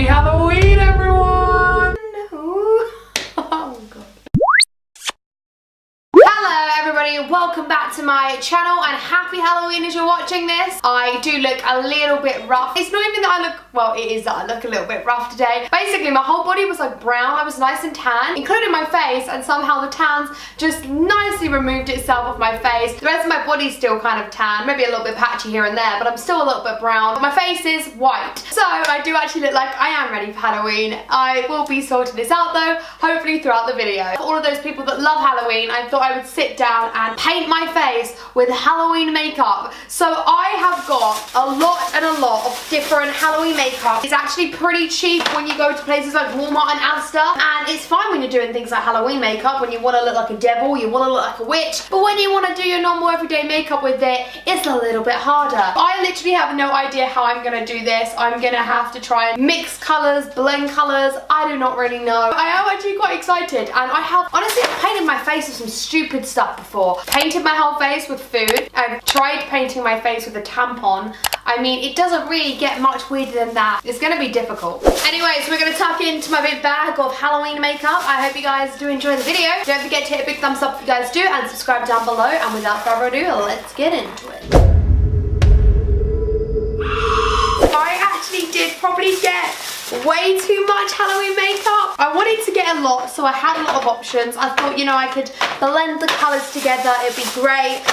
Happy Halloween, everyone! Ooh. Oh, God. Hello everybody, welcome back to my channel and happy Halloween as you're watching this. I do look a little bit rough. It's not even that I look, well it is that I look a little bit rough today. Basically my whole body was like brown, I was nice and tan, including my face, and somehow the tans just nicely removed itself off my face. The rest of my body's still kind of tan, maybe a little bit patchy here and there, but I'm still a little bit brown. My face is white. So I do actually look like I am ready for Halloween. I will be sorting this out though, hopefully throughout the video. For all of those people that love Halloween, I thought I would sit down and paint my face with Halloween makeup. So I have got a lot of different Halloween makeup. It's actually pretty cheap when you go to places like Walmart and Asda, and it's fine when you're doing things like Halloween makeup, when you want to look like a devil, you want to look like a witch, but when you want to do your normal everyday makeup with it, it's a little bit harder. I literally have no idea how I'm going to do this. I'm going to have to try and mix colours, blend colours, I do not really know. I am actually quite excited, and I have honestly painted my face with some stupid stuff before. Painted my whole face with food. I've tried painting my face with a tampon. I mean, it doesn't really get much weirder than that. It's gonna be difficult. Anyways, we're gonna tuck into my big bag of Halloween makeup. I hope you guys do enjoy the video. Don't forget to hit a big thumbs up if you guys do, and subscribe down below. And without further ado, let's get into it. I actually did probably get way too much Halloween makeup. I wanted to get a lot, so I had a lot of options. I thought, you know, I could blend the colours together, it'd be great.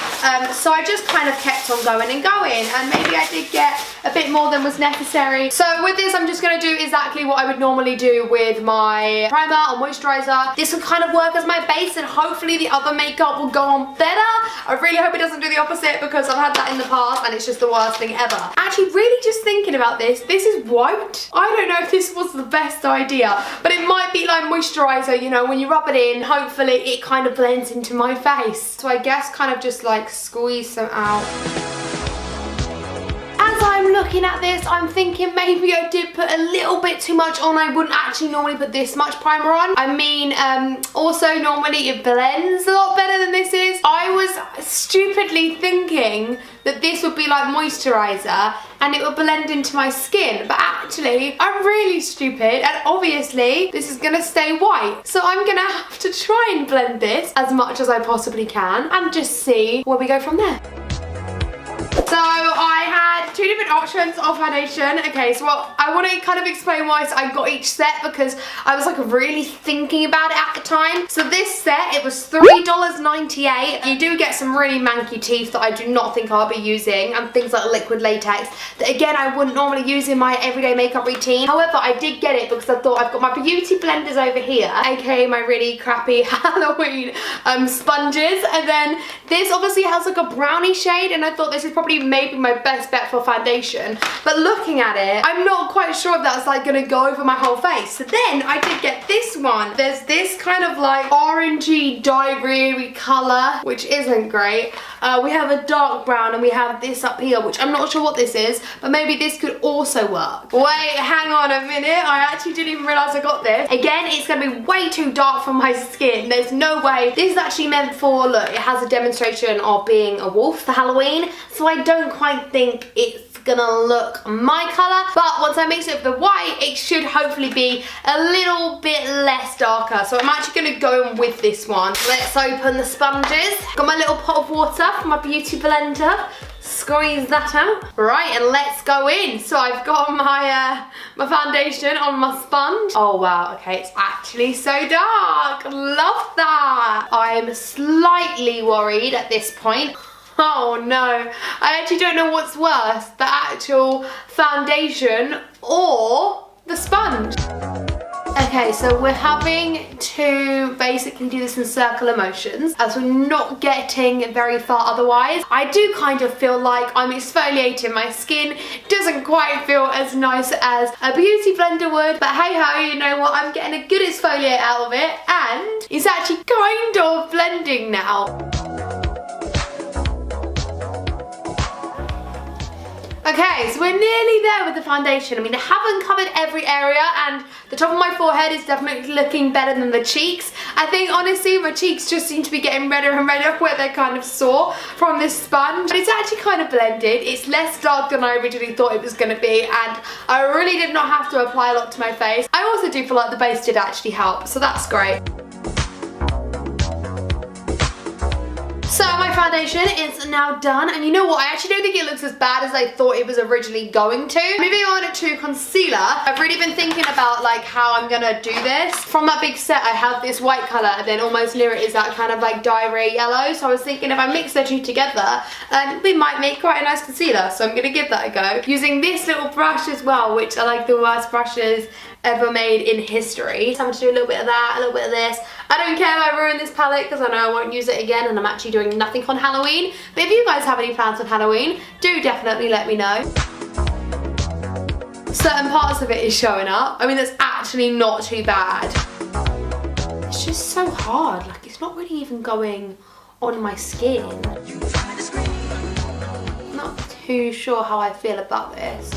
So I just kind of kept on going and going, and maybe I did get a bit more than was necessary. So with this, I'm just going to do exactly what I would normally do with my primer or moisturiser. This will kind of work as my base, and hopefully the other makeup will go on better. I really hope it doesn't do the opposite, because I've had that in the past and it's just the worst thing ever. Actually, really just thinking about this is white. I don't know if this was the best idea, but it might be like moisturiser, you know, when you rub it in, hopefully it kind of blends into my face. So I guess kind of just like squeeze some out. As I'm looking at this, I'm thinking maybe I did put a little bit too much on. I wouldn't actually normally put this much primer on. I mean, also normally it blends a lot better than this is. I was stupidly thinking that this would be like moisturiser and it would blend into my skin, but actually I'm really stupid, and obviously this is gonna stay white. So I'm gonna have to try and blend this as much as I possibly can and just see where we go from there. So I had two different options of foundation. Okay, so I want to kind of explain why I got each set, because I was like really thinking about it at the time. So this set, it was $3.98. You do get some really manky teeth that I do not think I'll be using, and things like liquid latex that again I wouldn't normally use in my everyday makeup routine. However, I did get it because I thought I've got my beauty blenders over here, aka my really crappy Halloween sponges, and then this obviously has like a brownie shade, and I thought this is probably maybe my best bet for foundation, but looking at it, I'm not quite sure if that's like gonna go over my whole face. So then I did get this one. There's this kind of like orangey diarrhea colour, which isn't great. We have a dark brown, and we have this up here, which I'm not sure what this is, but maybe this could also work. Wait, hang on a minute. I actually didn't even realise I got this. Again, it's gonna be way too dark for my skin. There's no way. This is actually meant for, look, it has a demonstration of being a wolf for Halloween, so I don't quite think it's gonna look my colour, but once I mix it with the white, it should hopefully be a little bit less darker. So I'm actually gonna go with this one. Let's open the sponges. Got my little pot of water from my beauty blender. Squeeze that out. Right, and let's go in. So I've got my my foundation on my sponge. Oh wow, okay, it's actually so dark. Love that. I'm slightly worried at this point. Oh no, I actually don't know what's worse, the actual foundation or the sponge. Okay, so we're having to basically do this in circular motions, as we're not getting very far otherwise. I do kind of feel like I'm exfoliating my skin. Doesn't quite feel as nice as a beauty blender would, but hey ho, you know what, I'm getting a good exfoliate out of it, and it's actually kind of blending now. Okay, so we're nearly there with the foundation. I mean, I haven't covered every area, and the top of my forehead is definitely looking better than the cheeks. I think, honestly, my cheeks just seem to be getting redder and redder where they're kind of sore from this sponge. But it's actually kind of blended. It's less dark than I originally thought it was going to be, and I really did not have to apply a lot to my face. I also do feel like the base did actually help, so that's great. So my foundation is now done, and you know what, I actually don't think it looks as bad as I thought it was originally going to. Moving on to concealer, I've really been thinking about like how I'm gonna do this. From that big set I have this white colour, and then almost near it is that kind of like diarrhea yellow, so I was thinking if I mix the two together, we might make quite a nice concealer, so I'm gonna give that a go. Using this little brush as well, which are like the worst brushes ever made in history. So I'm going to do a little bit of that, a little bit of this. I don't care if I ruin this palette because I know I won't use it again, and I'm actually doing nothing on Halloween. But if you guys have any plans on Halloween, do definitely let me know. Certain parts of it is showing up. I mean, that's actually not too bad. It's just so hard. Like, it's not really even going on my skin. I'm not too sure how I feel about this.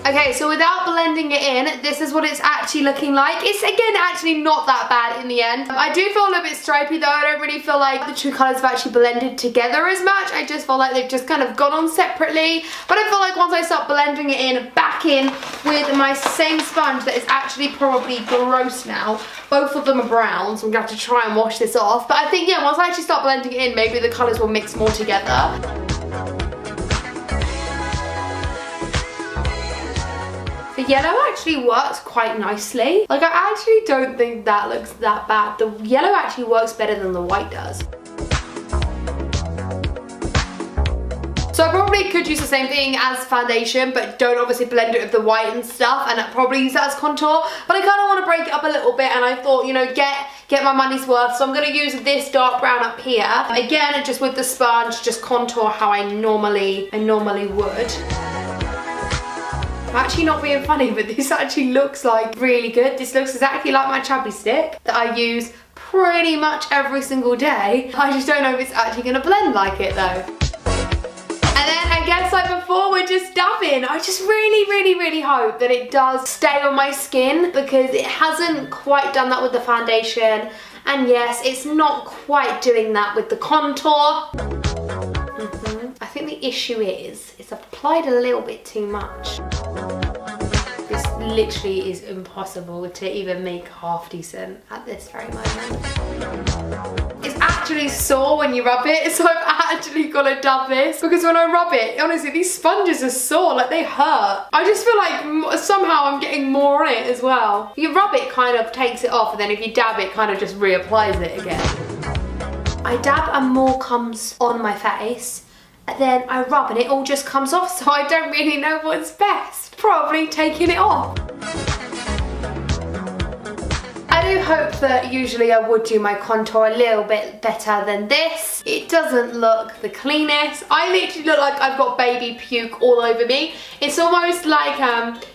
Okay, so without blending it in, this is what it's actually looking like. It's, again, actually not that bad in the end. I do feel a little bit stripy though. I don't really feel like the two colours have actually blended together as much. I just feel like they've just kind of gone on separately. But I feel like once I start blending it in, back in with my same sponge that is actually probably gross now. Both of them are brown, so I'm going to have to try and wash this off. But I think, yeah, once I actually start blending it in, maybe the colours will mix more together. The yellow actually works quite nicely. Like, I actually don't think that looks that bad. The yellow actually works better than the white does. So I probably could use the same thing as foundation, but don't obviously blend it with the white and stuff, and I'd probably use that as contour. But I kind of want to break it up a little bit, and I thought, you know, get my money's worth. So I'm going to use this dark brown up here. Again, just with the sponge, just contour how I normally would. I'm actually not being funny, but this actually looks like really good. This looks exactly like my chubby stick that I use pretty much every single day. I just don't know if it's actually going to blend like it though. And then I guess like before, we're just dabbing. I just really hope that it does stay on my skin, because it hasn't quite done that with the foundation. And yes, it's not quite doing that with the contour. I think the issue is, I've applied a little bit too much. This literally is impossible to even make half decent at this very moment. It's actually sore when you rub it, so I've actually got to dab this, because when I rub it, honestly, these sponges are sore, like they hurt. I just feel like somehow I'm getting more on it as well. If you rub it, kind of takes it off, and then if you dab it, kind of just reapplies it again. I dab and more comes on my face, and then I rub and it all just comes off, so I don't really know what's best. Probably taking it off. I do hope that usually I would do my contour a little bit better than this. It doesn't look the cleanest. I literally look like I've got baby puke all over me. It's almost like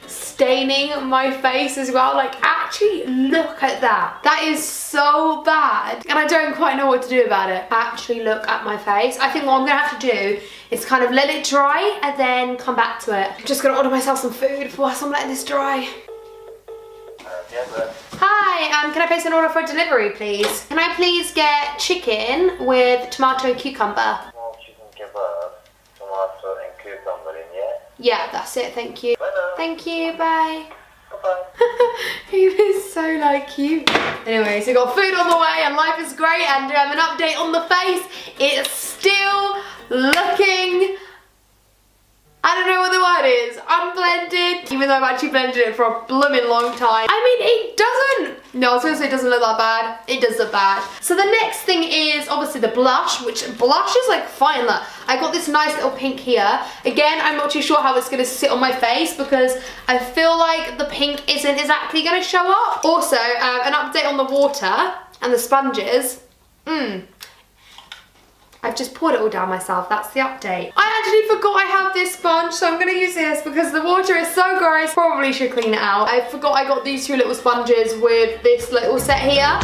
staining my face as well. Like, actually look at that. That is so bad. And I don't quite know what to do about it. Actually look at my face. I think what I'm gonna have to do is kind of let it dry and then come back to it. I'm just gonna order myself some food whilst I'm letting this dry. Hi, can I place an order for delivery, please? Can I please get chicken with tomato and cucumber? Chicken kebab, tomato and cucumber in, yeah? Yeah, that's it, thank you. Bye. Thank you, bye. Bye-bye. He was so like cute. Anyways, we got food on the way and life is great, and an update on the face. It's still looking, I don't know what the word is, unblended, even though I've actually blended it for a blooming long time. I mean, it doesn't, no, I was gonna say it doesn't look that bad. It does look bad. So the next thing is obviously the blush, which blush is like fine. Look, I got this nice little pink here. Again, I'm not too sure how it's gonna sit on my face, because I feel like the pink isn't exactly gonna show up. Also, an update on the water and the sponges. I've just poured it all down myself, that's the update. I actually forgot I have this sponge, so I'm gonna use this because the water is so gross. Probably should clean it out. I forgot I got these two little sponges with this little set here.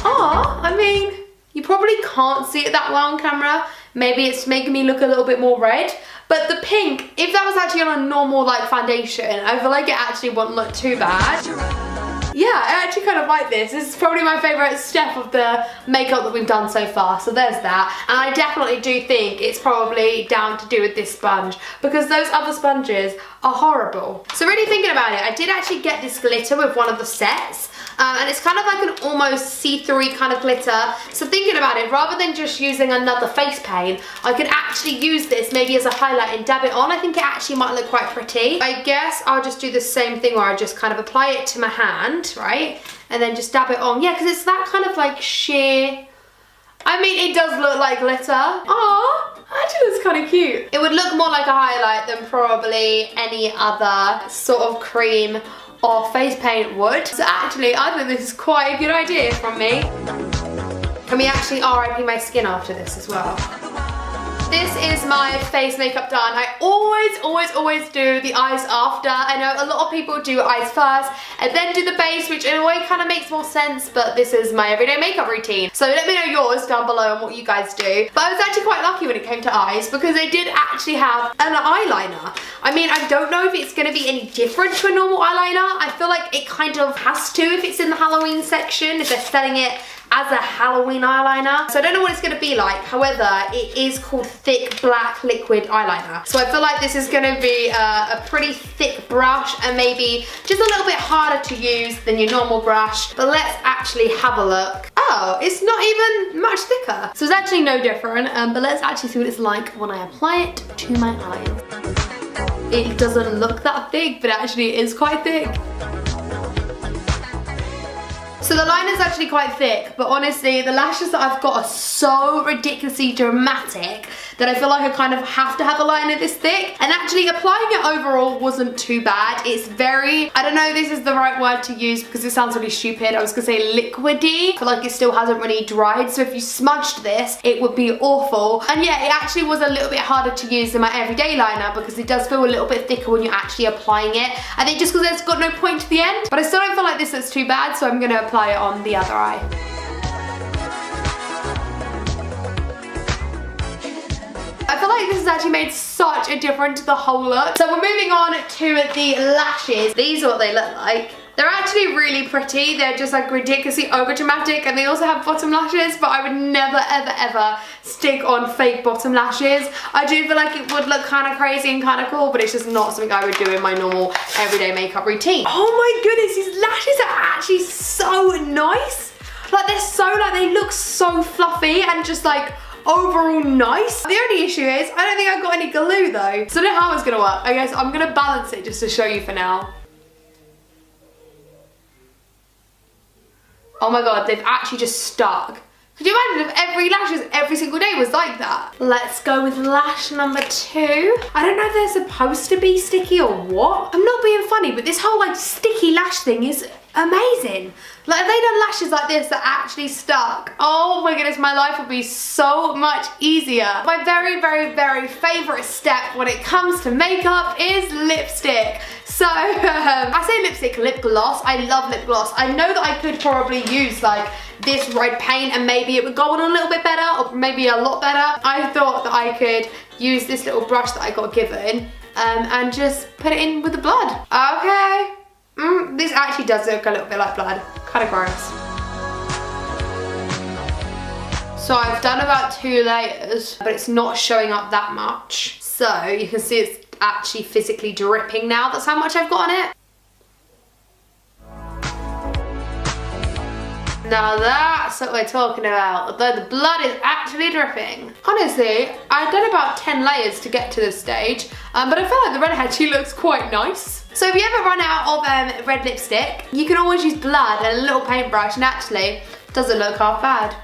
Oh, I mean, you probably can't see it that well on camera. Maybe it's making me look a little bit more red. But the pink, if that was actually on a normal like foundation, I feel like it actually wouldn't look too bad. Yeah, I actually kind of like this. This is probably my favourite step of the makeup that we've done so far. So there's that. And I definitely do think it's probably down to do with this sponge, because those other sponges are horrible. So really thinking about it, I did actually get this glitter with one of the sets. And it's kind of like an almost see-through kind of glitter. So thinking about it, rather than just using another face paint, I could actually use this maybe as a highlight and dab it on. I think it actually might look quite pretty. I guess I'll just do the same thing where I just kind of apply it to my hand, right? And then just dab it on. Yeah, because it's that kind of like sheer... I mean, it does look like glitter. Aww, actually looks kind of cute. It would look more like a highlight than probably any other sort of cream or face paint would. So actually, I think this is quite a good idea from me. Can we actually RIP my skin after this as well? This is my face makeup done. I always do the eyes after. I know a lot of people do eyes first and then do the base, which in a way kind of makes more sense, but this is my everyday makeup routine. So let me know yours down below and what you guys do. But I was actually quite lucky when it came to eyes, because they did actually have an eyeliner. I mean, I don't know if it's going to be any different to a normal eyeliner. I feel like it kind of has to if it's in the Halloween section, if they're selling it as a Halloween eyeliner. So I don't know what it's going to be like. However, it is called thick black liquid eyeliner. So I feel like this is going to be a pretty thick brush and maybe just a little bit harder to use than your normal brush. But let's actually have a look. Oh, it's not even much thicker. So it's actually no different, but let's actually see what it's like when I apply it to my eyes. It doesn't look that thick, but actually it is quite thick. So the liner is actually quite thick, but honestly, the lashes that I've got are so ridiculously dramatic that I feel like I kind of have to have a liner this thick. And actually applying it overall wasn't too bad. It's very, I don't know if this is the right word to use because it sounds really stupid. I was gonna say liquidy. I feel like it still hasn't really dried. So if you smudged this, it would be awful. And yeah, it actually was a little bit harder to use than my everyday liner because it does feel a little bit thicker when you're actually applying it. I think just because it's got no point to the end. But I still don't feel like this looks too bad, so I'm gonna apply it on the other eye. I feel like this has actually made such a difference to the whole look. So we're moving on to the lashes. These are what they look like. They're actually really pretty. They're just like ridiculously over dramatic, and they also have bottom lashes, but I would never ever stick on fake bottom lashes. I do feel like it would look kind of crazy and kind of cool, but it's just not something I would do in my normal everyday makeup routine. Oh my goodness, these lashes are actually so nice. Like they're so like, they look so fluffy and just like overall nice. The only issue is I don't think I've got any glue though, so I don't know how it's gonna work. I guess I'm gonna balance it just to show you for now. Oh my god, they've actually just stuck. Could you imagine if every lashes every single day was like that? Let's go with lash number 2. I don't know if they're supposed to be sticky or what. I'm not being funny, but this whole like sticky lash thing is amazing. Like if they done lashes like this that actually stuck, oh my goodness, my life would be so much easier. My very favorite step when it comes to makeup is lipstick. So I say lipstick, lip gloss. I love lip gloss. I know that I could probably use like this red paint and maybe it would go on a little bit better or maybe a lot better. I thought that I could use this little brush that I got given and just put it in with the blood. Okay. This actually does look a little bit like blood. Kind of gross. So I've done about 2 layers, but it's not showing up that much. So you can see it's actually physically dripping now. That's how much I've got on it. Now that's what we're talking about, although the blood is actually dripping. Honestly, I've done about 10 layers to get to this stage, but I feel like the red actually looks quite nice. So if you ever run out of red lipstick, you can always use blood and a little paintbrush, and actually, it doesn't look half bad.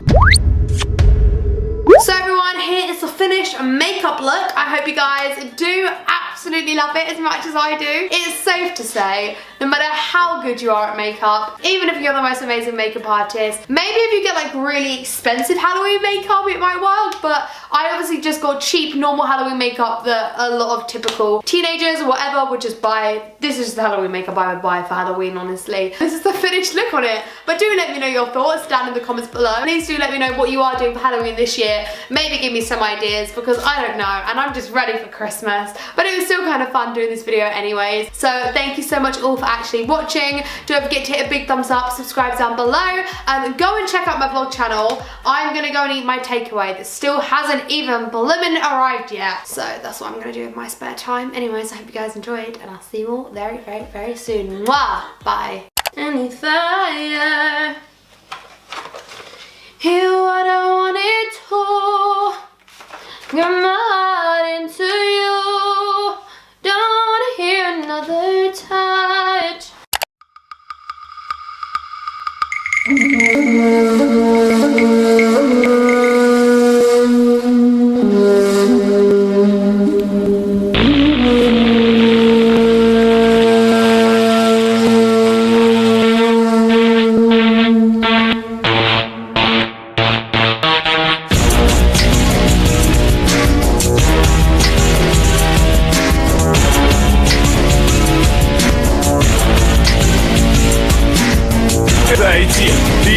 So everyone, here is the finished makeup look. I hope you guys do absolutely absolutely love it as much as I do. It's safe to say, no matter how good you are at makeup, even if you're the most amazing makeup artist, maybe if you get like really expensive Halloween makeup, it might work, but I obviously just got cheap, normal Halloween makeup that a lot of typical teenagers or whatever would just buy. This is the Halloween makeup I would buy for Halloween, honestly. This is the finished look on it. But do let me know your thoughts down in the comments below. Please do let me know what you are doing for Halloween this year. Maybe give me some ideas because I don't know and I'm just ready for Christmas. But it was still kind of fun doing this video anyways. So thank you so much all for actually watching. Don't forget to hit a big thumbs up, subscribe down below, and go and check out my vlog channel. I'm gonna go and eat my takeaway that still hasn't even blimmin' arrived yet. So that's what I'm gonna do with my spare time. Anyways, I hope you guys enjoyed and I'll see you all very, very, very soon. Mwah! Bye. Any fire, hear what I wanted to, got my heart into you, don't wanna hear another touch.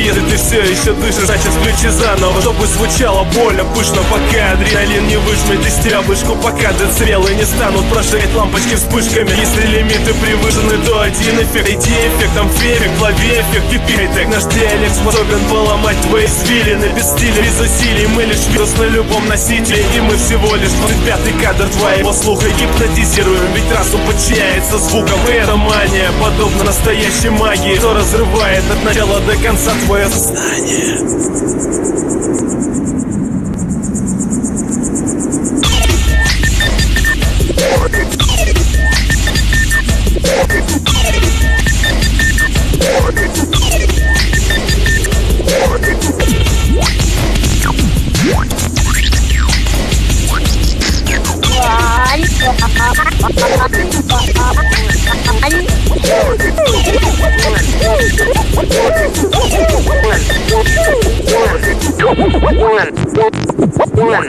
Если ты все еще дышишь, значит включи заново, чтобы звучало больно, пышно, пока адреналин не выжмет из тебя вышку, пока децибелы не станут прожигать лампочки вспышками. Если лимиты превышены, то один эффект, иди эффектом фейерверк, лови эффект и так наш диалект способен поломать твои извилины. Без стиля, без усилий, мы лишь вирус на любом носителе, и мы всего лишь 25-й кадр твоего слуха гипнотизируем, ведь разум подчиняется звукам, и эта мания подобна настоящей магии, что разрывает от начала до конца твое сознание. One.